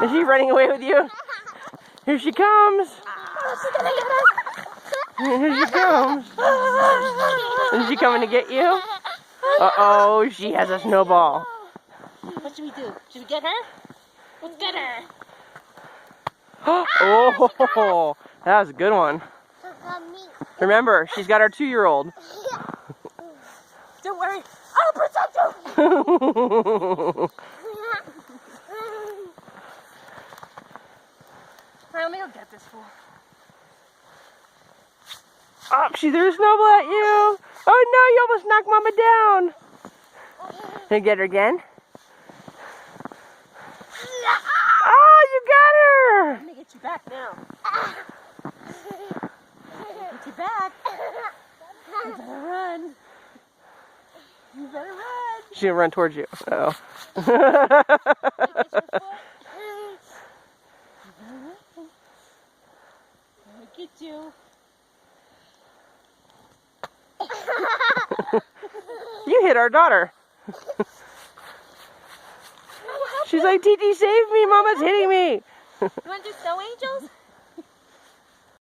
Is she running away with you? Here she comes. Here she comes. Is she coming to get you? Uh-oh, she has a snowball. What should we do? Should we get her? Let's get her. Oh, that was a good one. Remember, she's got our 2-year-old. Don't worry, I'll protect you. Let me go get this fool. Oh, she threw a snowball at you. Oh no, you almost knocked Mama down. Can you get her again? Oh, you got her. Let me get you back now. Get you back. You better run. You better run. She's gonna run towards you. Uh-oh. Get you. You hit our daughter. She's like, TT, save me, Mama's hitting me. You want to do snow angels?